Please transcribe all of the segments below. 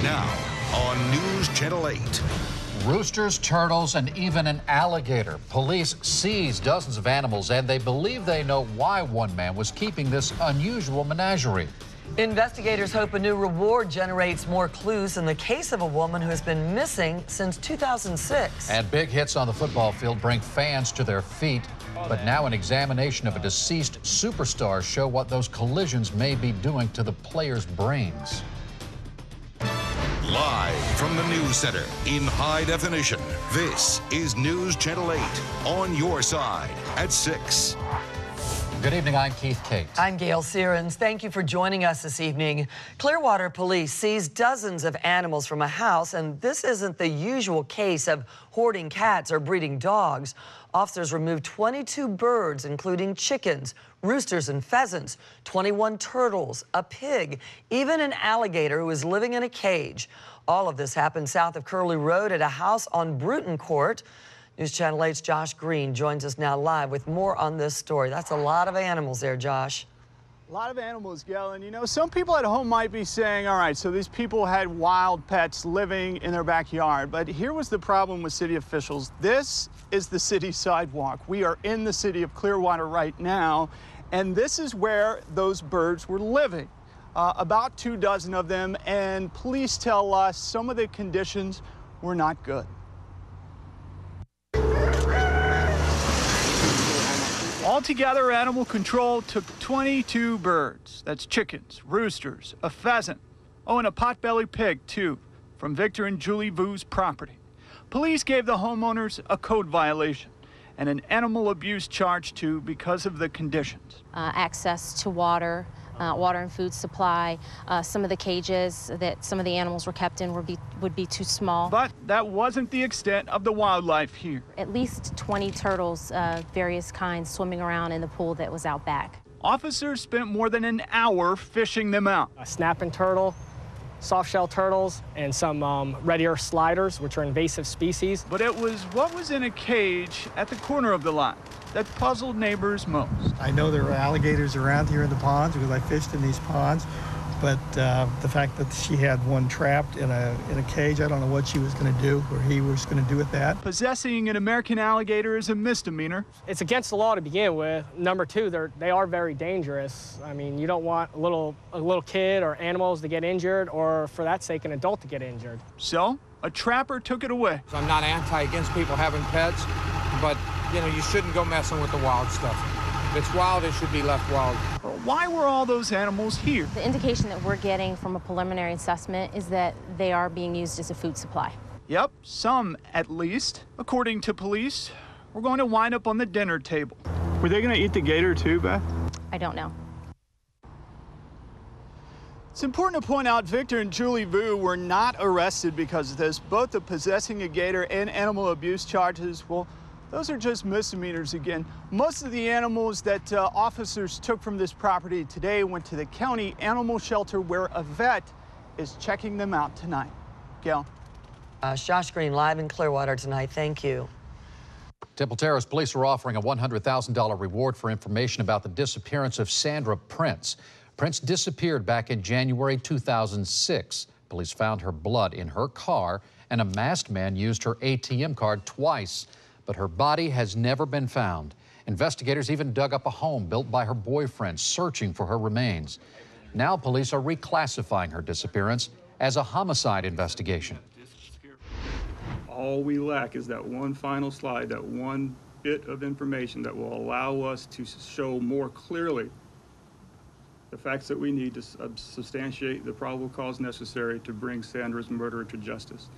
Now on News Channel 8. Roosters, turtles, and even an alligator. Police seize dozens of animals, and they believe they know why one man was keeping this unusual menagerie. Investigators hope a new reward generates more clues in the case of a woman who has been missing since 2006. And big hits on the football field bring fans to their feet. But now an examination of a deceased superstar show what those collisions may be doing to the players' brains. Live from the News Center in high definition, this is News Channel 8 on your side at 6. Good evening, I'm Keith Cate. I'm Gail Sierens. Thank you for joining us this evening. Clearwater police seized dozens of animals from a house, and this isn't the usual case of hoarding cats or breeding dogs. Officers removed 22 birds, including chickens, roosters, and pheasants, 21 turtles, a pig, even an alligator who was living in a cage. All of this happened south of Curlew Road at a house on Bruton Court. News Channel 8's Josh Green joins us now live with more on this story. That's a lot of animals there, Josh. A lot of animals, Gail, and you know, some people at home might be saying, all right, so these people had wild pets living in their backyard, but here was the problem with city officials. This is the city sidewalk. We are in the city of Clearwater right now, and this is where those birds were living. About 24 of them, and police tell us some of the conditions were not good. Altogether, animal control took 22 birds. That's chickens, roosters, a pheasant, and a potbelly pig, too, from Victor and Julie Vu's property. Police gave the homeowners a code violation and an animal abuse charge, too, because of the conditions. Access to water, water and food supply. Some of the cages that some of the animals were kept in would be too small. But that wasn't the extent of the wildlife here. At least 20 turtles, various kinds, swimming around in the pool that was out back. Officers spent more than an hour fishing them out. A snapping turtle, soft-shell turtles, and some red ear sliders, which are invasive species. But it was what was in a cage at the corner of the lot that puzzled neighbors most. I know there are alligators around here in the ponds because I fished in these ponds, but the fact that she had one trapped in a cage, I don't know what she was going to do or he was going to do with that. Possessing an American alligator is a misdemeanor. It's against the law to begin with. Number two, they are very dangerous. I mean, you don't want a little kid or animals to get injured, or for that sake, an adult to get injured. So a trapper took it away. I'm not against people having pets, but you know, you shouldn't go messing with the wild stuff. If it's wild, it should be left wild. Why were all those animals here? The indication that we're getting from a preliminary assessment is that they are being used as a food supply. Yep, some at least. According to police, we're going to wind up on the dinner table. Were they going to eat the gator too, Beth? I don't know. It's important to point out Victor and Julie Vu were not arrested because of this. Both the possessing a gator and animal abuse charges, well, those are just misdemeanors again. Most of the animals that officers took from this property today went to the county animal shelter where a vet is checking them out tonight. Gail. Josh Green live in Clearwater tonight. Thank you. Temple Terrace police are offering a $100,000 reward for information about the disappearance of Sandra Prince. Prince disappeared back in January 2006. Police found her blood in her car, and a masked man used her ATM card twice. But her body has never been found. Investigators even dug up a home built by her boyfriend, searching for her remains. Now police are reclassifying her disappearance as a homicide investigation. All we lack is that one final slide, that one bit of information that will allow us to show more clearly the facts that we need to substantiate the probable cause necessary to bring Sandra's murderer to justice.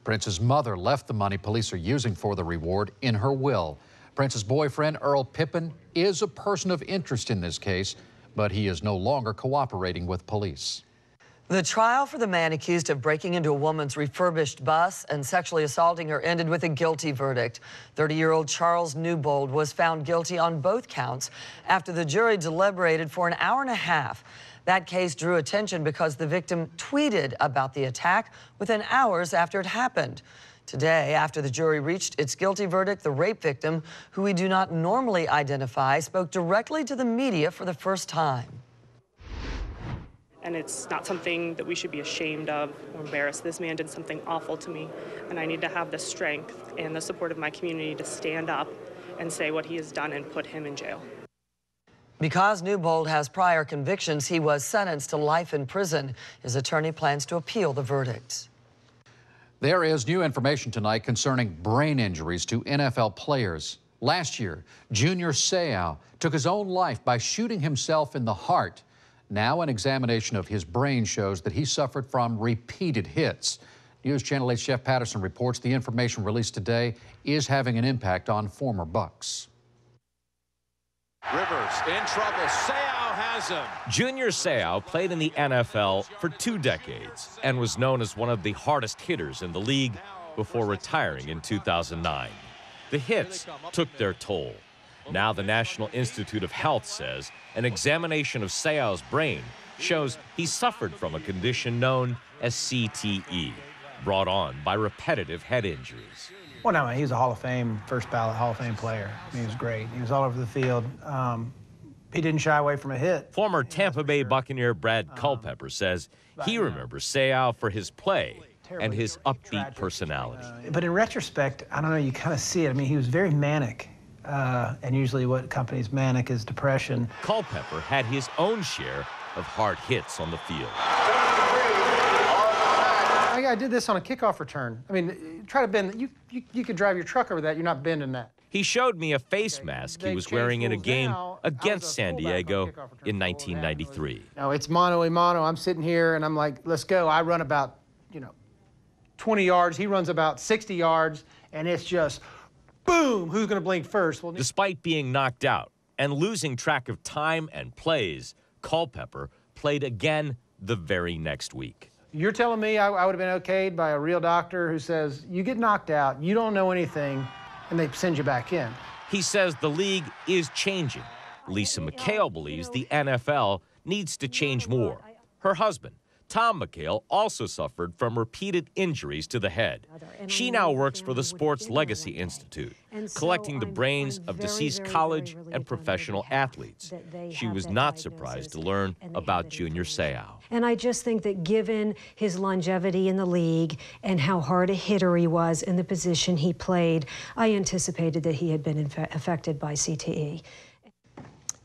Prince's mother left the money police are using for the reward in her will. Prince's boyfriend, Earl Pippin, is a person of interest in this case, but he is no longer cooperating with police. The trial for the man accused of breaking into a woman's refurbished bus and sexually assaulting her ended with a guilty verdict. 30-year-old Charles Newbold was found guilty on both counts after the jury deliberated for an hour and a half. That case drew attention because the victim tweeted about the attack within hours after it happened. Today, after the jury reached its guilty verdict, the rape victim, who we do not normally identify, spoke directly to the media for the first time. and it's not something that we should be ashamed of or embarrassed. This man did something awful to me, and I need to have the strength and the support of my community to stand up and say what he has done and put him in jail. Because Newbold has prior convictions, he was sentenced to life in prison. His attorney plans to appeal the verdict. There is new information tonight concerning brain injuries to NFL players. Last year, Junior Seau took his own life by shooting himself in the heart. Now, an examination of his brain shows that he suffered from repeated hits. News Channel 8's Jeff Patterson reports the information released today is having an impact on former Bucks. Rivers in trouble. Seau has him. Junior Seau played in the NFL for 2 decades and was known as one of the hardest hitters in the league before retiring in 2009. The hits took their toll. Now the National Institute of Health says an examination of Seau's brain shows he suffered from a condition known as CTE, brought on by repetitive head injuries. Well, no, he was a Hall of Fame, first ballot Hall of Fame player. I mean, he was great. He was all over the field. He didn't shy away from a hit. Former Tampa Bay Buccaneer Brad Culpepper says he remembers Seau for his play and his upbeat personality. But in retrospect, I don't know, you kind of see it. I mean, he was very manic. And usually what accompanies manic is depression. Culpepper had his own share of hard hits on the field. I did this on a kickoff return. I mean, try to bend. You could drive your truck over that. You're not bending that. He showed me a face mask he was wearing in a game against San Diego in 1993. No, it's mano-a-mano. I'm sitting here, and I'm like, let's go. I run about, 20 yards. He runs about 60 yards, and it's just, boom, who's going to blink first? Well, despite being knocked out and losing track of time and plays, Culpepper played again the very next week. You're telling me I would have been okayed by a real doctor who says, you get knocked out, you don't know anything, and they send you back in. He says the league is changing. Lisa McHale believes the NFL needs to change more. Her husband, Tom McHale, also suffered from repeated injuries to the head. She now works for the Sports Legacy Institute, collecting the brains of deceased college and professional athletes. She was not surprised to learn about Junior Seau. And I just think that given his longevity in the league and how hard a hitter he was in the position he played, I anticipated that he had been affected by CTE.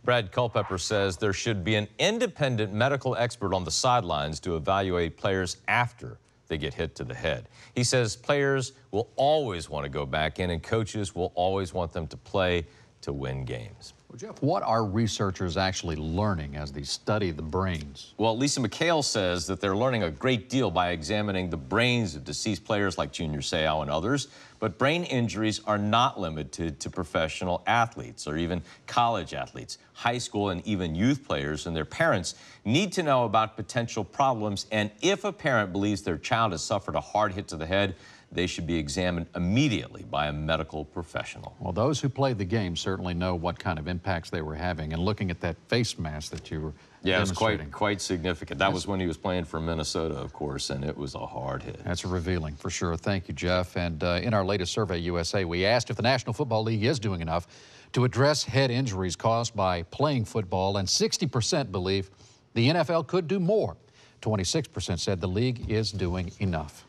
Brad Culpepper says there should be an independent medical expert on the sidelines to evaluate players after they get hit to the head. He says players will always want to go back in and coaches will always want them to play to win games. Well, Jeff, what are researchers actually learning as they study the brains? Well, Lisa McHale says that they're learning a great deal by examining the brains of deceased players like Junior Seau and others. But brain injuries are not limited to professional athletes or even college athletes. High school and even youth players and their parents need to know about potential problems. And if a parent believes their child has suffered a hard hit to the head, they should be examined immediately by a medical professional. Well, those who played the game certainly know what kind of impacts they were having. And looking at that face mask that you were demonstrating. It's quite significant. That was when he was playing for Minnesota, of course, and it was a hard hit. That's revealing for sure. Thank you, Jeff. And in our latest Survey USA, we asked if the National Football League is doing enough to address head injuries caused by playing football, and 60% believe the NFL could do more. 26% said the league is doing enough.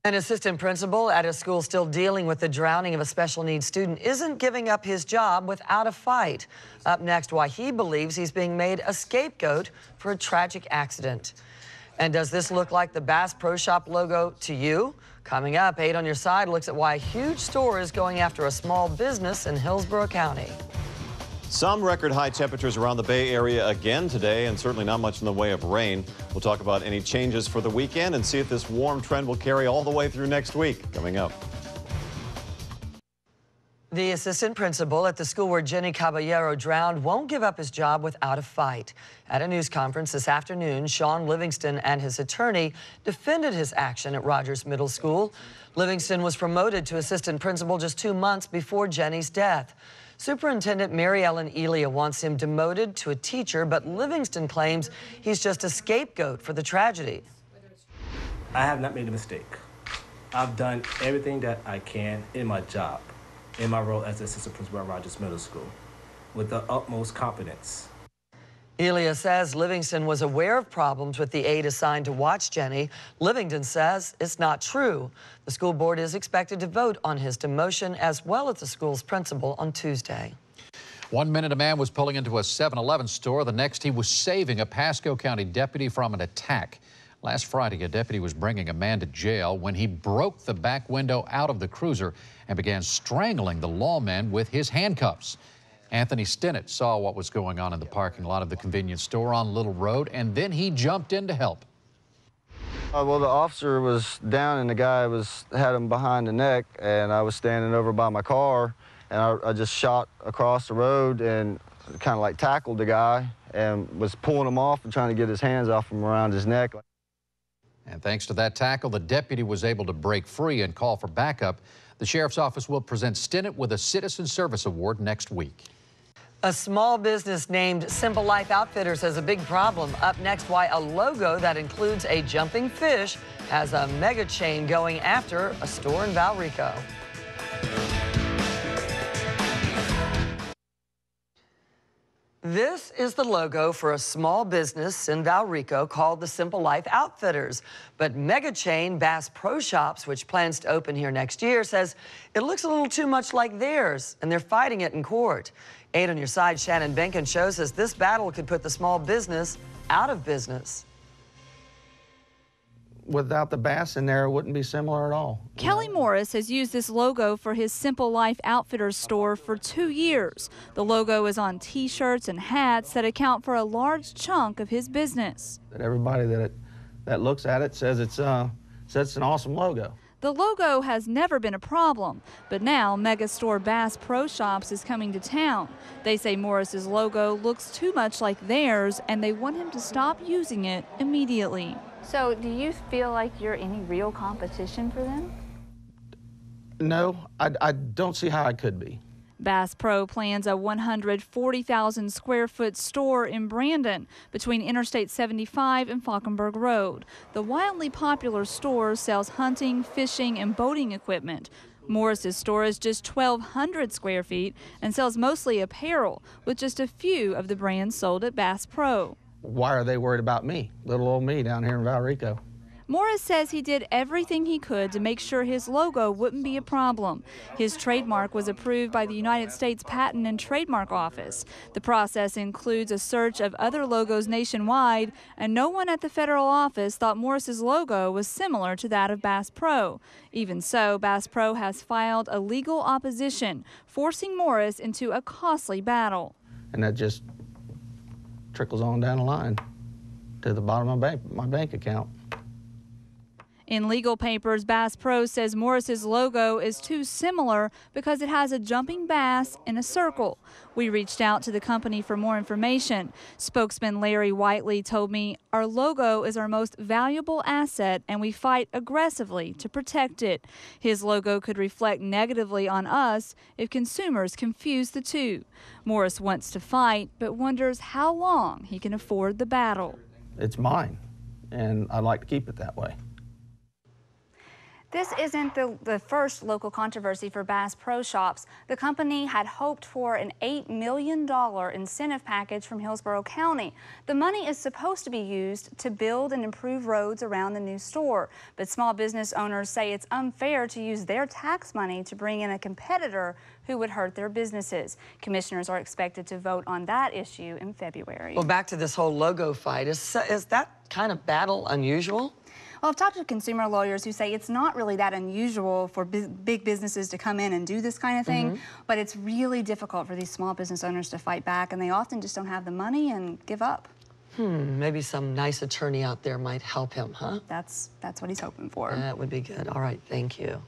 An assistant principal at a school still dealing with the drowning of a special needs student isn't giving up his job without a fight. Up next, why he believes he's being made a scapegoat for a tragic accident. And does this look like the Bass Pro Shop logo to you? Coming up, 8 on your side looks at why a huge store is going after a small business in Hillsborough County. Some record high temperatures around the Bay Area again today, and certainly not much in the way of rain. We'll talk about any changes for the weekend and see if this warm trend will carry all the way through next week. Coming up. The assistant principal at the school where Jenny Caballero drowned won't give up his job without a fight. At a news conference this afternoon, Sean Livingston and his attorney defended his action at Rogers Middle School. Livingston was promoted to assistant principal just 2 months before Jenny's death. Superintendent Mary Ellen Elia wants him demoted to a teacher, but Livingston claims he's just a scapegoat for the tragedy. I have not made a mistake. I've done everything that I can in my job, in my role as assistant principal at Rogers Middle School, with the utmost competence. Elia says Livingston was aware of problems with the aide assigned to watch Jenny. Livingston says it's not true. The school board is expected to vote on his demotion as well as the school's principal on Tuesday. 1 minute a man was pulling into a 7-Eleven store. The next he was saving a Pasco County deputy from an attack. Last Friday, a deputy was bringing a man to jail when he broke the back window out of the cruiser and began strangling the lawman with his handcuffs. Anthony Stinnett saw what was going on in the parking lot of the convenience store on Little Road, and then he jumped in to help. Well, the officer was down and the guy had him behind the neck, and I was standing over by my car, and I just shot across the road and kind of like tackled the guy and was pulling him off and trying to get his hands off him around his neck. And thanks to that tackle, the deputy was able to break free and call for backup. The sheriff's office will present Stinnett with a Citizen Service Award next week. A small business named Simple Life Outfitters has a big problem. Up next, why a logo that includes a jumping fish has a mega chain going after a store in Valrico. This is the logo for a small business in Valrico called the Simple Life Outfitters. But mega chain Bass Pro Shops, which plans to open here next year, says it looks a little too much like theirs, and they're fighting it in court. 8 on your side, Shannon Benkin shows us this battle could put the small business out of business. Without the bass in there, it wouldn't be similar at all. Kelly Morris has used this logo for his Simple Life Outfitters store for 2 years. The logo is on T-shirts and hats that account for a large chunk of his business. Everybody that looks at it says it's an awesome logo. The logo has never been a problem, but now mega store Bass Pro Shops is coming to town. They say Morris's logo looks too much like theirs, and they want him to stop using it immediately. So do you feel like you're any real competition for them? No, I don't see how I could be. Bass Pro plans a 140,000 square foot store in Brandon between Interstate 75 and Falkenberg Road. The wildly popular store sells hunting, fishing, and boating equipment. Morris's store is just 1,200 square feet and sells mostly apparel, with just a few of the brands sold at Bass Pro. Why are they worried about me, little old me down here in Valrico? Morris says he did everything he could to make sure his logo wouldn't be a problem. His trademark was approved by the United States Patent and Trademark Office. The process includes a search of other logos nationwide, and no one at the federal office thought Morris's logo was similar to that of Bass Pro. Even so, Bass Pro has filed a legal opposition, forcing Morris into a costly battle. And that just trickles on down the line to the bottom of my bank account. In legal papers, Bass Pro says Morris's logo is too similar because it has a jumping bass in a circle. We reached out to the company for more information. Spokesman Larry Whiteley told me, "Our logo is our most valuable asset and we fight aggressively to protect it. His logo could reflect negatively on us if consumers confuse the two." Morris wants to fight, but wonders how long he can afford the battle. It's mine, and I'd like to keep it that way. This isn't the first local controversy for Bass Pro Shops. The company had hoped for an $8 million incentive package from Hillsborough County. The money is supposed to be used to build and improve roads around the new store. But small business owners say it's unfair to use their tax money to bring in a competitor who would hurt their businesses. Commissioners are expected to vote on that issue in February. Well, back to this whole logo fight. Is that kind of battle unusual? Well, I've talked to consumer lawyers who say it's not really that unusual for big businesses to come in and do this kind of thing, but it's really difficult for these small business owners to fight back, and they often just don't have the money and give up. Maybe some nice attorney out there might help him, huh? That's what he's hoping for. That would be good. All right, thank you.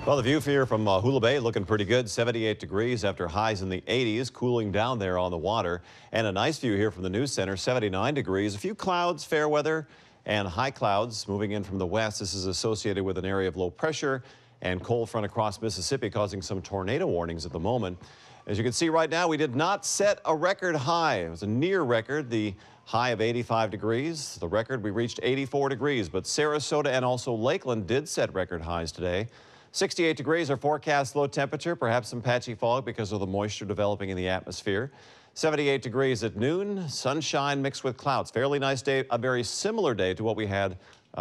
Well, the view here from Hula Bay looking pretty good, 78 degrees after highs in the 80s, cooling down there on the water. And a nice view here from the news center, 79 degrees. A few clouds, fair weather, and high clouds moving in from the west. This is associated with an area of low pressure and cold front across Mississippi, causing some tornado warnings at the moment. As you can see right now, we did not set a record high. It was a near record, the high of 85 degrees. The record, we reached 84 degrees, but Sarasota and also Lakeland did set record highs today. 68 degrees, our forecast low temperature, perhaps some patchy fog because of the moisture developing in the atmosphere. 78 degrees at noon, sunshine mixed with clouds. Fairly nice day, a very similar day to what we had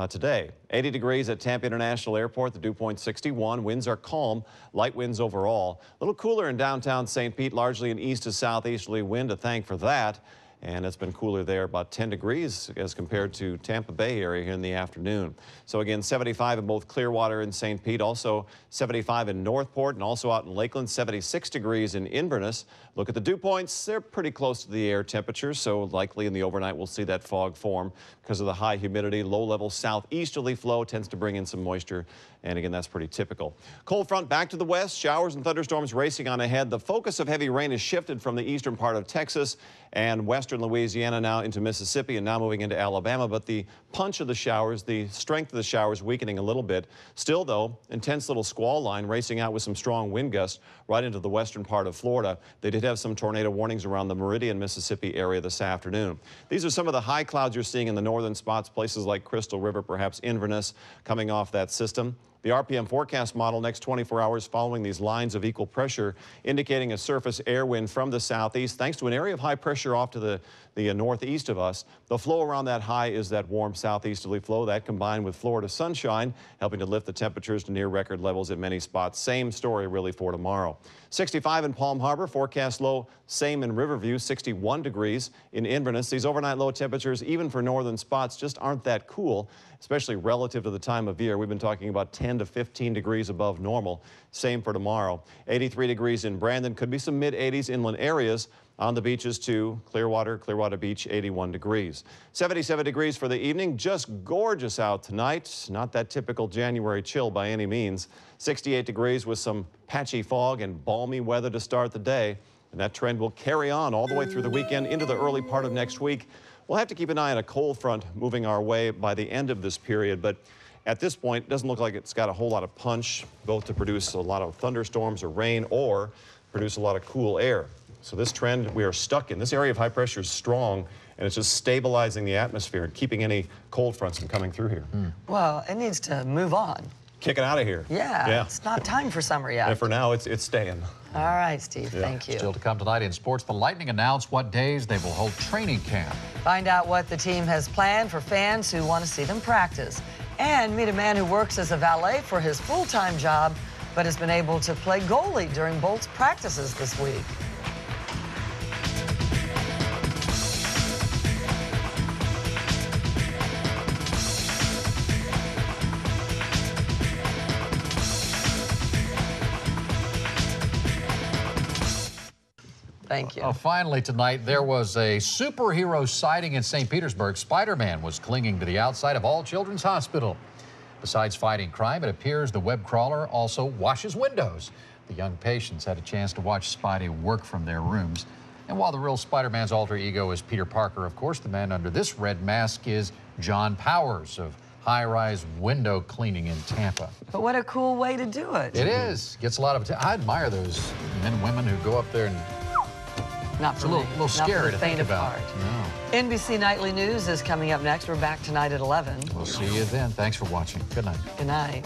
today. 80 degrees at Tampa International Airport, the dew point 61. Winds are calm, light winds overall. A little cooler in downtown St. Pete, largely an east to southeasterly wind to thank for that. And it's been cooler there, about 10 degrees as compared to Tampa Bay area here in the afternoon. So again, 75 in both Clearwater and St. Pete, also 75 in Northport and also out in Lakeland, 76 degrees in Inverness. Look at the dew points, they're pretty close to the air temperature, so likely in the overnight we'll see that fog form because of the high humidity. Low-level southeasterly flow tends to bring in some moisture, and again, that's pretty typical. Cold front back to the west, showers and thunderstorms racing on ahead. The focus of heavy rain is shifted from the eastern part of Texas and western Louisiana now into Mississippi and now moving into Alabama, but the punch of the showers, the strength of the showers weakening a little bit. Still, though, intense little squall line racing out with some strong wind gusts right into the western part of Florida. They did have some tornado warnings around the Meridian, Mississippi area this afternoon. These are some of the high clouds you're seeing in the northern spots, places like Crystal River, perhaps Inverness, coming off that system. The RPM forecast model next 24 hours following these lines of equal pressure, indicating a surface air wind from the southeast thanks to an area of high pressure off to the northeast of us. The flow around that high is that warm southeasterly flow. That combined with Florida sunshine, helping to lift the temperatures to near record levels at many spots. Same story really for tomorrow. 65 in Palm Harbor, forecast low, same in Riverview, 61 degrees in Inverness. These overnight low temperatures, even for northern spots, just aren't that cool, especially relative to the time of year. We've been talking about 10 to 15 degrees above normal. Same for tomorrow. 83 degrees in Brandon, could be some mid-80s inland areas. On the beaches too, Clearwater Beach, 81 degrees. 77 degrees for the evening, just gorgeous out tonight. Not that typical January chill by any means. 68 degrees with some patchy fog and balmy weather to start the day. And that trend will carry on all the way through the weekend into the early part of next week. We'll have to keep an eye on a cold front moving our way by the end of this period, but at this point, it doesn't look like it's got a whole lot of punch, both to produce a lot of thunderstorms or rain or produce a lot of cool air. So this trend we are stuck in. This area of high pressure is strong, and it's just stabilizing the atmosphere and keeping any cold fronts from coming through here. Well, it needs to move on. Kick it out of here. Yeah, it's not time for summer yet. And for now, it's staying. All right, Steve, thank you. Still to come tonight in sports, the Lightning announced what days they will hold training camp. Find out what the team has planned for fans who want to see them practice. And meet a man who works as a valet for his full-time job, but has been able to play goalie during Bolts practices this week. Thank you. Finally tonight, there was a superhero sighting in St. Petersburg. Spider-Man was clinging to the outside of All Children's Hospital. Besides fighting crime, it appears the web crawler also washes windows. The young patients had a chance to watch Spidey work from their rooms. And while the real Spider-Man's alter ego is Peter Parker, of course, the man under this red mask is John Powers of high-rise window cleaning in Tampa. But what a cool way to do it. It is. Gets a lot of attention. I admire those men and women who go up there and Not for me. It's a little scary to think about. No. NBC Nightly News is coming up next. We're back tonight at 11. We'll see you then. Thanks for watching. Good night. Good night.